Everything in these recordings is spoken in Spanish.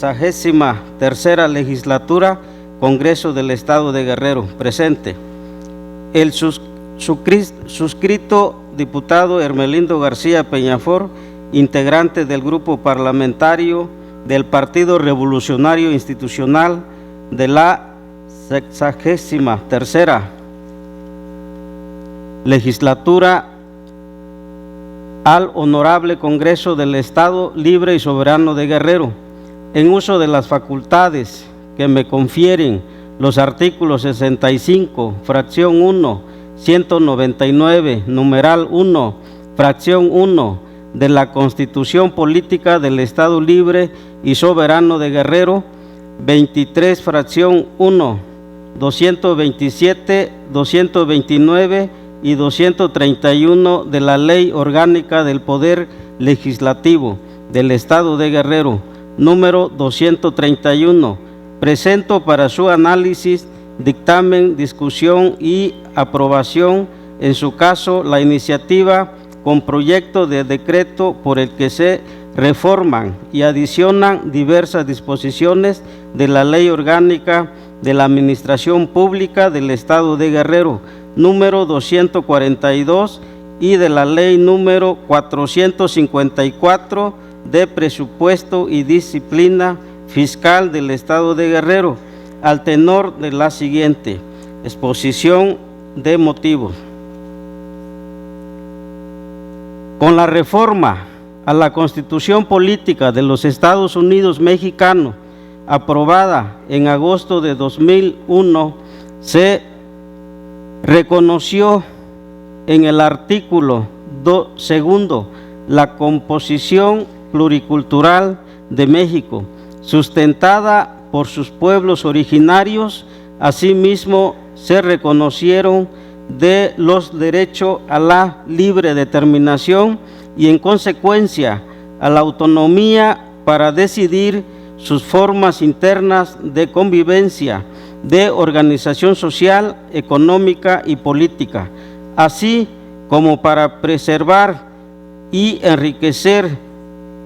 63ª Legislatura, Congreso del Estado de Guerrero, presente. El suscrito diputado Hermelindo García Peñafort, integrante del Grupo Parlamentario del Partido Revolucionario Institucional de la 63ª Legislatura, al Honorable Congreso del Estado Libre y Soberano de Guerrero, en uso de las facultades que me confieren los artículos 65, fracción 1, 199, numeral 1, fracción 1 de la Constitución Política del Estado Libre y Soberano de Guerrero, 23, fracción 1, 227, 229 y 231 de la Ley Orgánica del Poder Legislativo del Estado de Guerrero, número 231. Presento para su análisis, dictamen, discusión y aprobación, en su caso, la iniciativa con proyecto de decreto por el que se reforman y adicionan diversas disposiciones de la Ley Orgánica de la Administración Pública del Estado de Guerrero, número 242, y de la Ley número 454 de Presupuesto y Disciplina Fiscal del Estado de Guerrero, al tenor de la siguiente exposición de motivos. Con la reforma a la Constitución Política de los Estados Unidos Mexicanos, aprobada en agosto de 2001, se reconoció en el artículo segundo la composición pluricultural de México, sustentada por sus pueblos originarios. Asimismo, se reconocieron de los derechos a la libre determinación y, en consecuencia, a la autonomía para decidir sus formas internas de convivencia, de organización social, económica y política, así como para preservar y enriquecer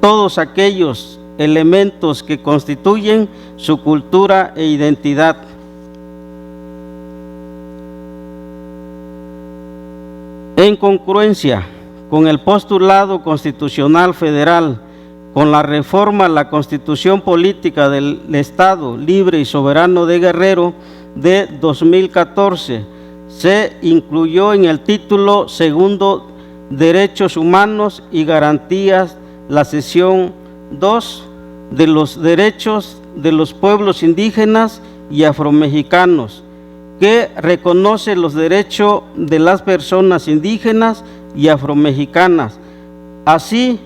todos aquellos elementos que constituyen su cultura e identidad. En congruencia con el postulado constitucional federal, con la reforma a la Constitución Política del Estado Libre y Soberano de Guerrero de 2014, se incluyó en el título segundo Derechos Humanos y Garantías la sección 2 de los derechos de los pueblos indígenas y afromexicanos, que reconoce los derechos de las personas indígenas y afromexicanas, así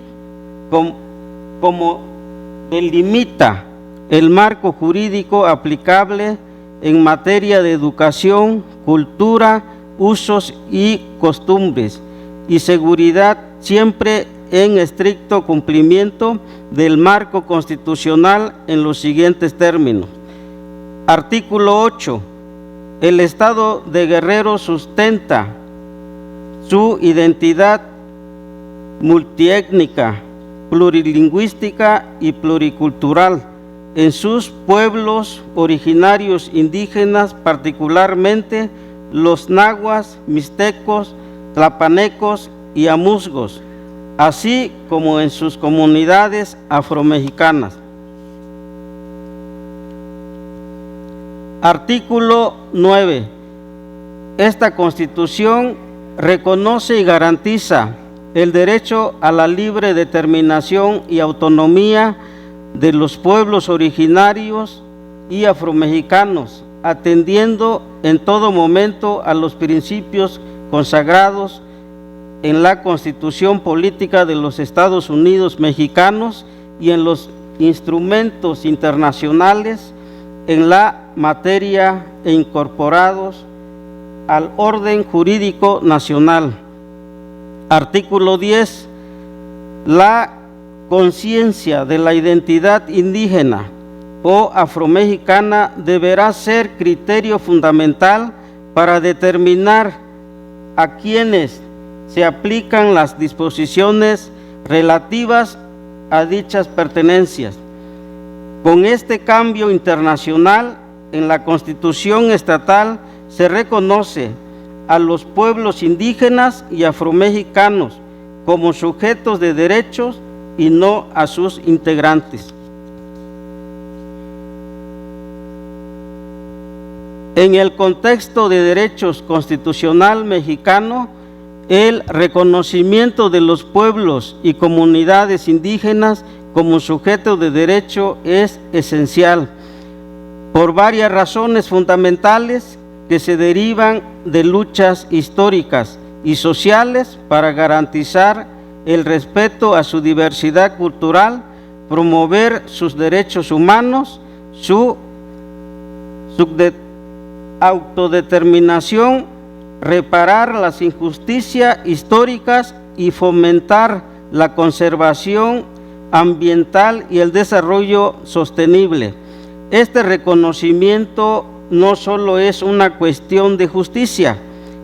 como delimita el marco jurídico aplicable en materia de educación, cultura, usos y costumbres y seguridad, siempre en estricto cumplimiento del marco constitucional en los siguientes términos. Artículo 8. El Estado de Guerrero sustenta su identidad multiétnica, plurilingüística y pluricultural en sus pueblos originarios indígenas, particularmente los nahuas, mixtecos, tlapanecos y amuzgos, así como en sus comunidades afromexicanas. Artículo 9. Esta Constitución reconoce y garantiza el derecho a la libre determinación y autonomía de los pueblos originarios y afromexicanos, atendiendo en todo momento a los principios consagrados en la Constitución Política de los Estados Unidos Mexicanos y en los instrumentos internacionales en la materia e incorporados al orden jurídico nacional. Artículo 10. La conciencia de la identidad indígena o afromexicana deberá ser criterio fundamental para determinar a quienes se aplican las disposiciones relativas a dichas pertenencias. Con este cambio internacional, en la Constitución estatal se reconoce a los pueblos indígenas y afromexicanos como sujetos de derechos y no a sus integrantes. En el contexto de derechos constitucional mexicano, el reconocimiento de los pueblos y comunidades indígenas como sujetos de derecho es esencial por varias razones fundamentales que se derivan de luchas históricas y sociales para garantizar el respeto a su diversidad cultural, promover sus derechos humanos, su autodeterminación, reparar las injusticias históricas y fomentar la conservación ambiental y el desarrollo sostenible. Este reconocimiento no solo es una cuestión de justicia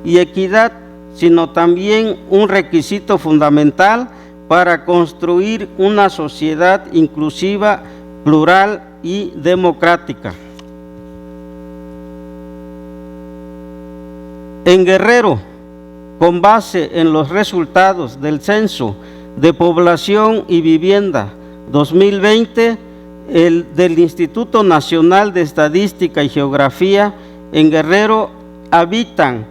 y equidad, sino también un requisito fundamental para construir una sociedad inclusiva, plural y democrática. En Guerrero, con base en los resultados del Censo de Población y Vivienda 2020 del Instituto Nacional de Estadística y Geografía, en Guerrero habitan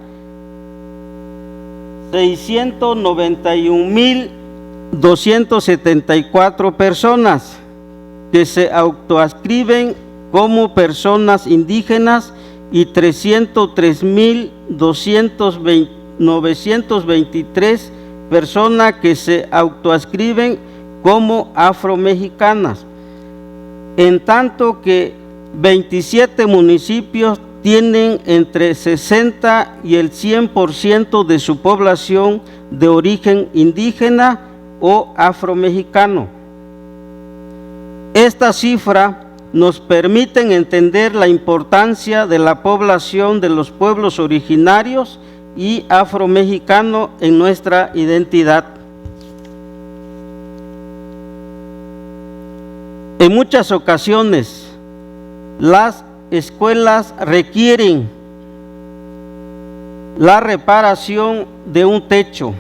691,274 personas que se autoadscriben como personas indígenas y 303,923 personas que se autoadscriben como afromexicanas, en tanto que 27 municipios tienen entre 60 y el 100% de su población de origen indígena o afromexicano. Esta cifra nos permite entender la importancia de la población de los pueblos originarios y afromexicanos en nuestra identidad. En muchas ocasiones, las escuelas requieren la reparación de un techo,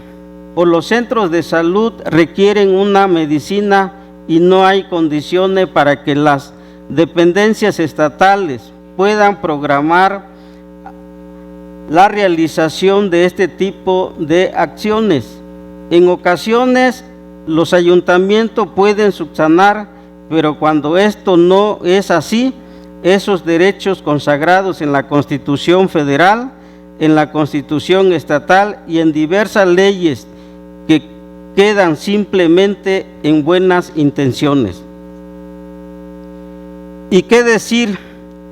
o los centros de salud requieren una medicina y no hay condiciones para que las dependencias estatales puedan programar la realización de este tipo de acciones. En ocasiones, los ayuntamientos pueden subsanar, pero cuando esto no es así, esos derechos consagrados en la Constitución Federal, en la Constitución Estatal y en diversas leyes que quedan simplemente en buenas intenciones. ¿Y qué decir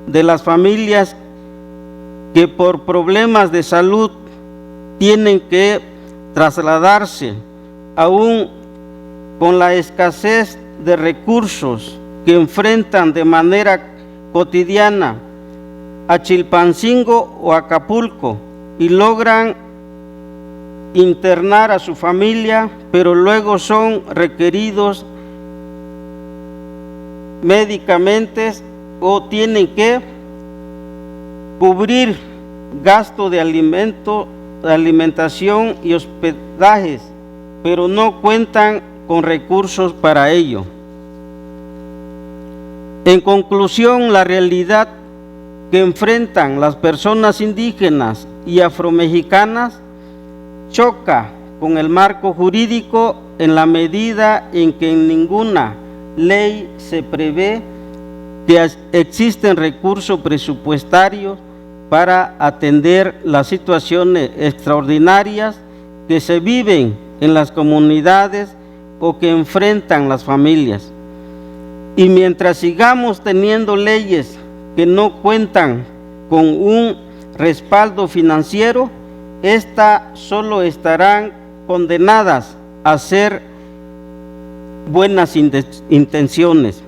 de las familias que por problemas de salud tienen que trasladarse, aún con la escasez de recursos que enfrentan de manera cotidiana, a Chilpancingo o Acapulco, y logran internar a su familia, pero luego son requeridos medicamentos o tienen que cubrir gasto de alimentación y hospedajes, pero no cuentan con recursos para ello. En conclusión, la realidad que enfrentan las personas indígenas y afromexicanas choca con el marco jurídico en la medida en que en ninguna ley se prevé que existen recursos presupuestarios para atender las situaciones extraordinarias que se viven en las comunidades o que enfrentan las familias. Y mientras sigamos teniendo leyes que no cuentan con un respaldo financiero, estas solo estarán condenadas a ser buenas intenciones.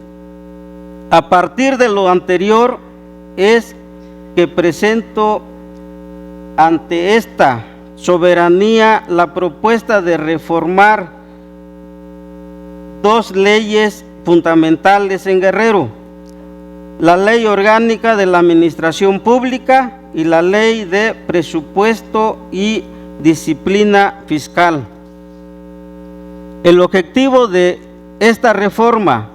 A partir de lo anterior es que presento ante esta soberanía la propuesta de reformar dos leyes fundamentales en Guerrero, la Ley Orgánica de la Administración Pública y la Ley de Presupuesto y Disciplina Fiscal. El objetivo de esta reforma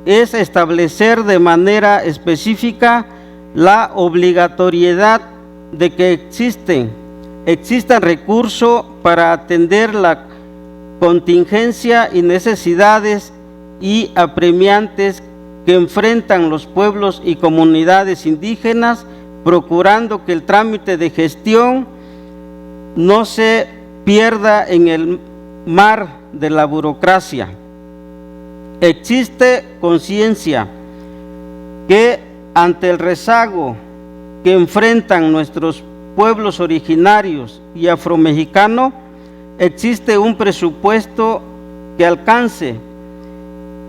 es establecer de manera específica la obligatoriedad de que existan recursos para atender la contingencia y necesidades y apremiantes que enfrentan los pueblos y comunidades indígenas, procurando que el trámite de gestión no se pierda en el mar de la burocracia. Existe conciencia que ante el rezago que enfrentan nuestros pueblos originarios y afromexicanos, existe un presupuesto que alcance,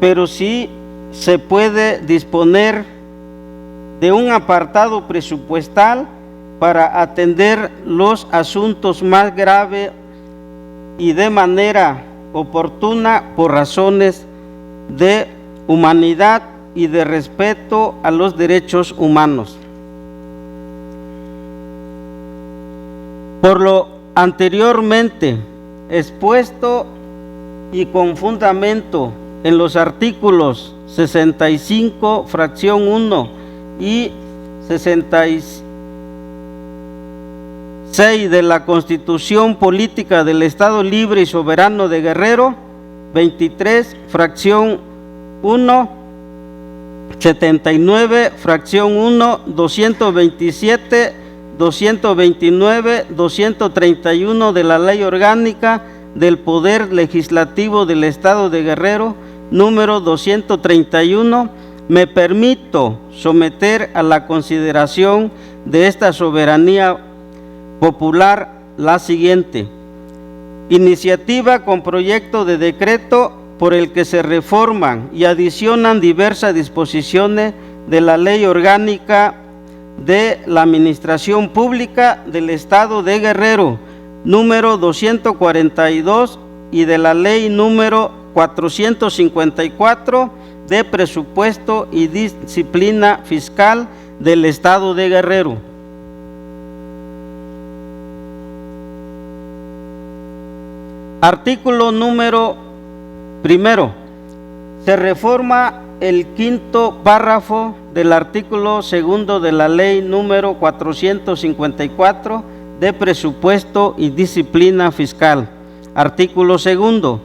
pero sí se puede disponer de un apartado presupuestal para atender los asuntos más graves y de manera oportuna por razones de humanidad y de respeto a los derechos humanos. Por lo anteriormente expuesto y con fundamento en los artículos 65, fracción 1 y 66 de la Constitución Política del Estado Libre y Soberano de Guerrero, 23, fracción 1, 79, fracción 1, 227, 229, 231 de la Ley Orgánica del Poder Legislativo del Estado de Guerrero, número 231, me permito someter a la consideración de esta soberanía popular la siguiente: iniciativa con proyecto de decreto por el que se reforman y adicionan diversas disposiciones de la Ley Orgánica de la Administración Pública del Estado de Guerrero, número 242, y de la Ley número 454 de Presupuesto y Disciplina Fiscal del Estado de Guerrero. Artículo número primero. Se reforma el quinto párrafo del artículo segundo de la Ley número 454 de Presupuesto y Disciplina Fiscal. Artículo segundo.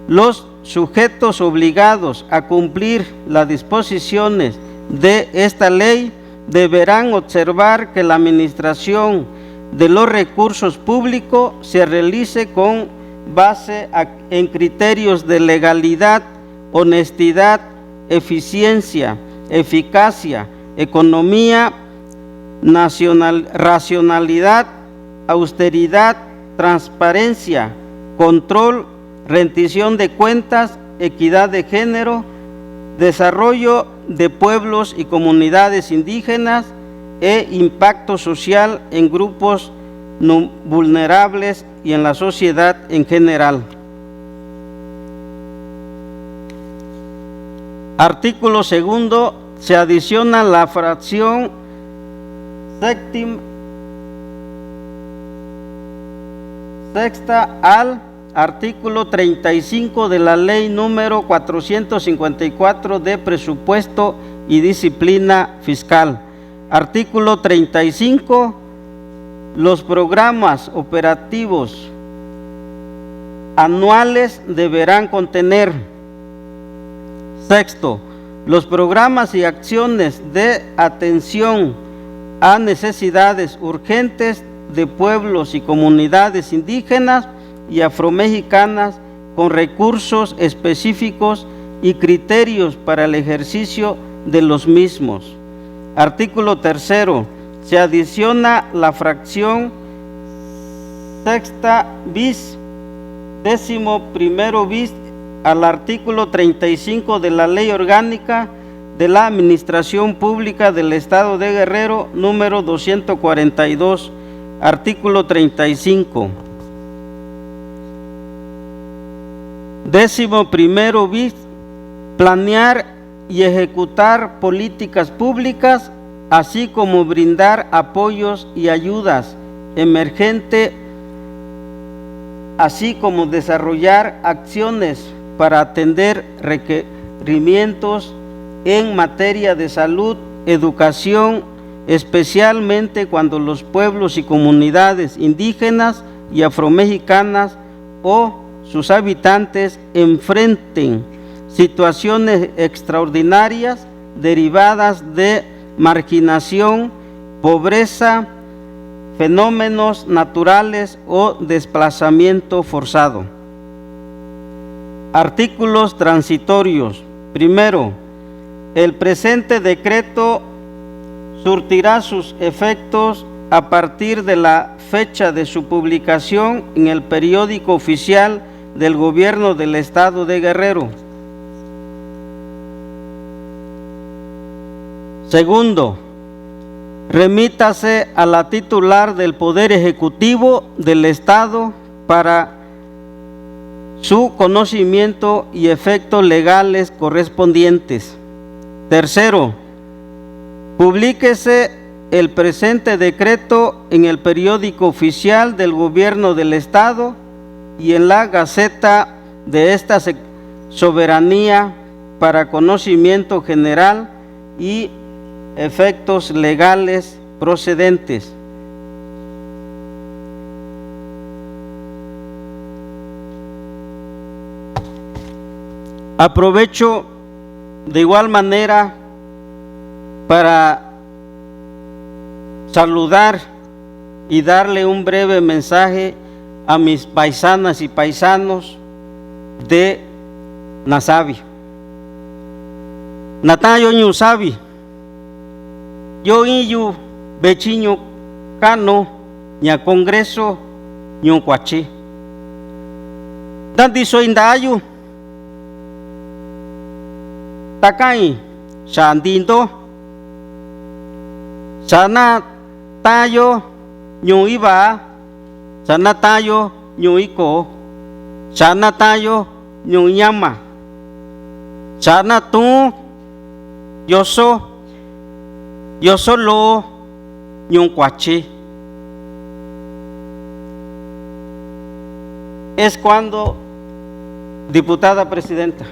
Los sujetos obligados a cumplir las disposiciones de esta ley deberán observar que la administración de los recursos públicos se realice con base en criterios de legalidad, honestidad, eficiencia, eficacia, economía, racionalidad, austeridad, transparencia, control, rendición de cuentas, equidad de género, desarrollo de pueblos y comunidades indígenas e impacto social en grupos no vulnerables y en la sociedad en general. Artículo segundo. Se adiciona la fracción sexta al artículo 35 de la Ley número 454 de Presupuesto y Disciplina Fiscal. Artículo 35. Los programas operativos anuales deberán contener: sexto, los programas y acciones de atención a necesidades urgentes de pueblos y comunidades indígenas y afromexicanas con recursos específicos y criterios para el ejercicio de los mismos. Artículo tercero. Se adiciona la fracción sexta bis, 11º bis al artículo 35 de la Ley Orgánica de la Administración Pública del Estado de Guerrero, número 242, artículo 35. 11º bis, planear y ejecutar políticas públicas, así como brindar apoyos y ayudas emergentes, así como desarrollar acciones para atender requerimientos en materia de salud, educación, especialmente cuando los pueblos y comunidades indígenas y afromexicanas o sus habitantes enfrenten situaciones extraordinarias derivadas de marginación, pobreza, fenómenos naturales o desplazamiento forzado. Artículos transitorios. Primero, el presente decreto surtirá sus efectos a partir de la fecha de su publicación en el periódico oficial del Gobierno del Estado de Guerrero. Segundo, remítase a la titular del Poder Ejecutivo del Estado para su conocimiento y efectos legales correspondientes. Tercero, publíquese el presente decreto en el periódico oficial del Gobierno del Estado y en la Gaceta de esta soberanía para conocimiento general y efectos legales procedentes. Aprovecho de igual manera para saludar y darle un breve mensaje a mis paisanas y paisanos de Nasavi. Natayo Ñusavi, yo iyu vecino cano ña congreso ñucuachi. Danti soy ndayu takai shandindo sana tayo ñuiba sana tayo ñuiko sana tayo ñuñama sana tu yo solo ñuncuachi. Es cuando, diputada presidenta,